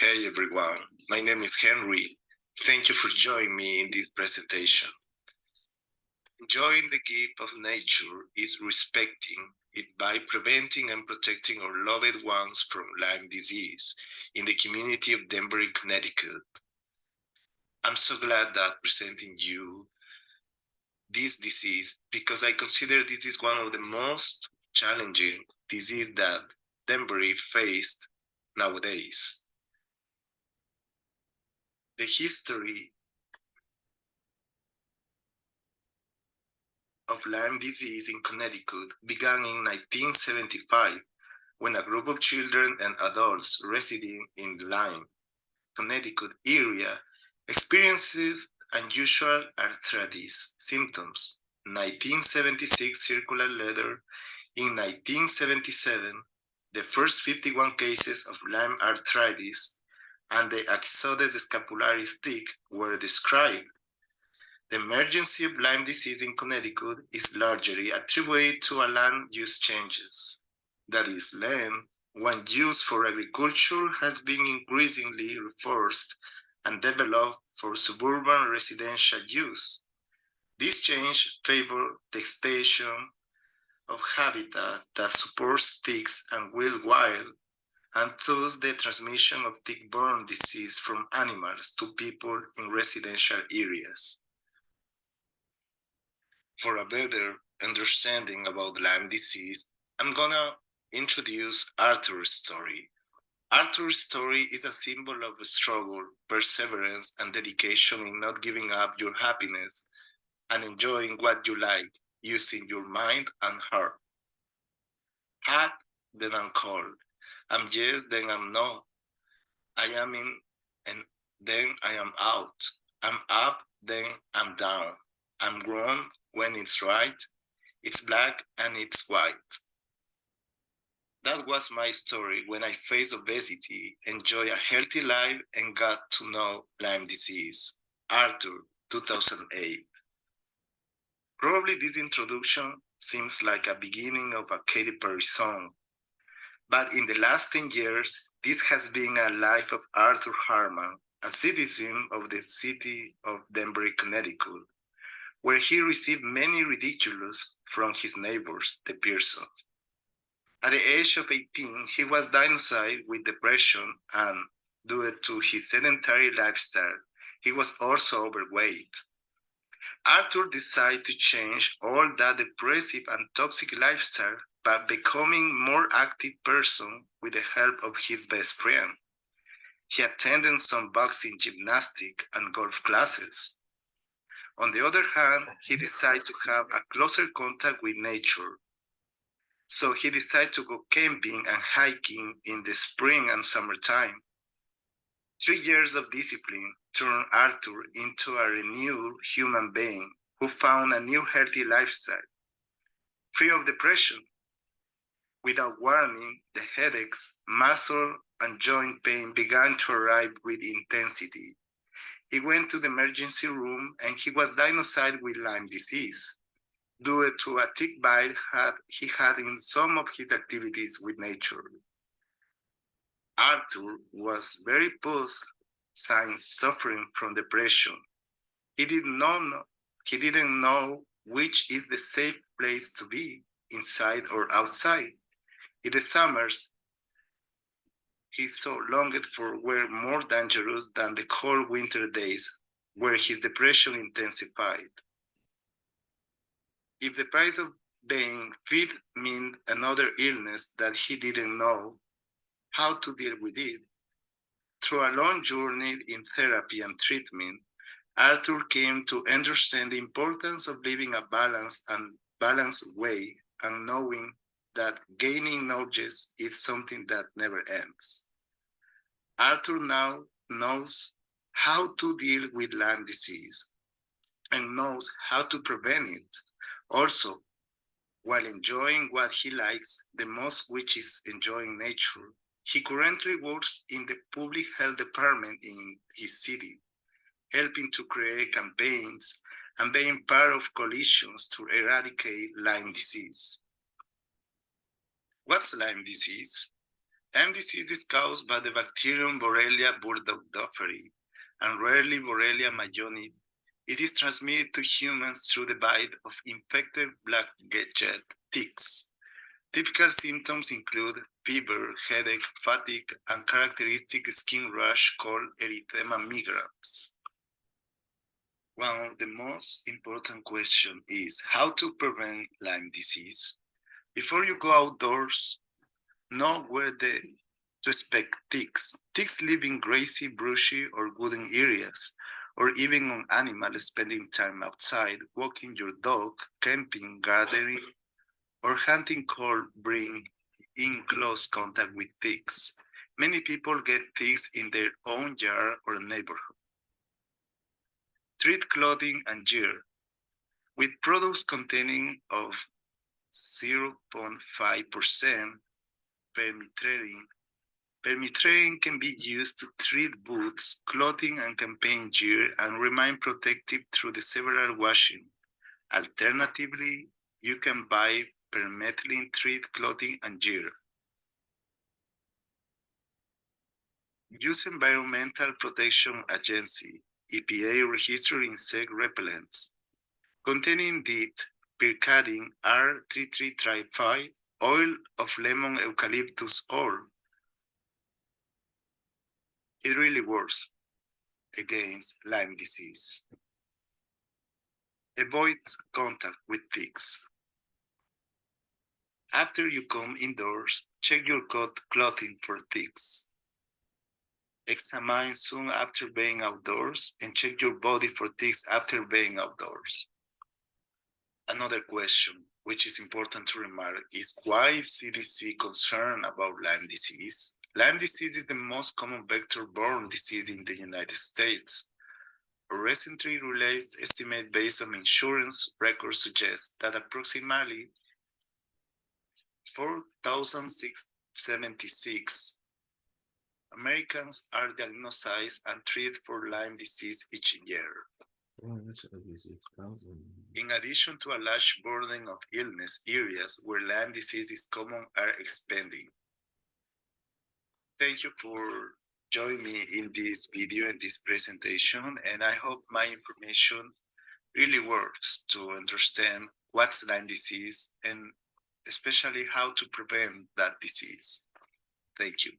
Hey everyone, my name is Henry. Thank you for joining me in this presentation. Enjoying the gift of nature is respecting it by preventing and protecting our loved ones from Lyme disease in the community of Danbury, Connecticut. I'm so glad that presenting you this disease because I consider this is one of the most challenging disease that Danbury faced nowadays. The history of Lyme disease in Connecticut began in 1975 when a group of children and adults residing in the Lyme, Connecticut area experiences unusual arthritis symptoms. 1976 circular letter. In 1977, the first 51 cases of Lyme arthritis and the Axodes scapularis tick were described. The emergence of Lyme disease in Connecticut is largely attributed to a land use changes. That is, land, when used for agriculture, has been increasingly reforested and developed for suburban residential use. This change favored the expansion of habitat that supports ticks and wild, and thus the transmission of tick-borne disease from animals to people in residential areas. For a better understanding about Lyme disease, I'm gonna introduce Arthur's story. Arthur's story is a symbol of struggle, perseverance, and dedication in not giving up your happiness and enjoying what you like, using your mind and heart. Hot, then I'm cold. I'm yes, then I'm no. I am in, and then I am out. I'm up, then I'm down. I'm wrong when it's right. It's black and it's white. That was my story when I faced obesity, enjoyed a healthy life, and got to know Lyme disease. Arthur, 2008. Probably this introduction seems like a beginning of a Katy Perry song, but in the last 10 years, this has been a life of Arthur Harman, a citizen of the city of Danbury, Connecticut, where he received many ridiculous from his neighbors, the Pearsons. At the age of 18, he was diagnosed with depression, and due to his sedentary lifestyle, he was also overweight. Arthur decided to change all that depressive and toxic lifestyle by becoming a more active person with the help of his best friend. He attended some boxing, gymnastic, and golf classes. On the other hand, he decided to have a closer contact with nature. So he decided to go camping and hiking in the spring and summertime. 3 years of discipline turned Arthur into a renewed human being who found a new healthy lifestyle, free of depression. Without warning, the headaches, muscle, and joint pain began to arrive with intensity. He went to the emergency room and he was diagnosed with Lyme disease due to a tick bite he had in some of his activities with nature. Arthur was very post signs suffering from depression. He didn't know which is the safe place to be, inside or outside. In the summers, he so longed for were more dangerous than the cold winter days, where his depression intensified. If the price of being fit meant another illness that he didn't know how to deal with it, through a long journey in therapy and treatment, Arthur came to understand the importance of living a balanced way and knowing that gaining knowledge is something that never ends. Arthur now knows how to deal with Lyme disease and knows how to prevent it. Also, while enjoying what he likes the most, which is enjoying nature, he currently works in the public health department in his city, helping to create campaigns and being part of coalitions to eradicate Lyme disease. What's Lyme disease? Lyme disease is caused by the bacterium Borrelia burgdorferi and rarely Borrelia mayoni. It is transmitted to humans through the bite of infected blackjet ticks. Typical symptoms include fever, headache, fatigue, and characteristic skin rash called erythema migrans. One of the most important questions is how to prevent Lyme disease. Before you go outdoors, know where to expect ticks. Ticks live in grassy, brushy, or wooden areas, or even on animals spending time outside, walking your dog, camping, gardening, or hunting could bring in close contact with ticks. Many people get ticks in their own yard or neighborhood. Treat clothing and gear with products containing of 0.5% permethrin. Permethrin can be used to treat boots, clothing, and campaign gear and remain protective through the several washing. Alternatively, you can buy permethrin treat clothing and gear. Use Environmental Protection Agency (EPA) registered insect repellents containing DEET, pircadin, R3335, oil of lemon eucalyptus oil. It really works against Lyme disease. Avoid contact with ticks. After you come indoors, check your clothing for ticks. Examine soon after being outdoors and check your body for ticks after being outdoors. Another question, which is important to remark, is why is CDC concerned about Lyme disease? Lyme disease is the most common vector-borne disease in the United States. A recently released estimate based on insurance records suggests that approximately 4,676 Americans are diagnosed and treated for Lyme disease each year. In addition to a large burden of illness, areas where Lyme disease is common are expanding. Thank you for joining me in this video and this presentation, and I hope my information really works to understand what's Lyme disease and especially how to prevent that disease. Thank you.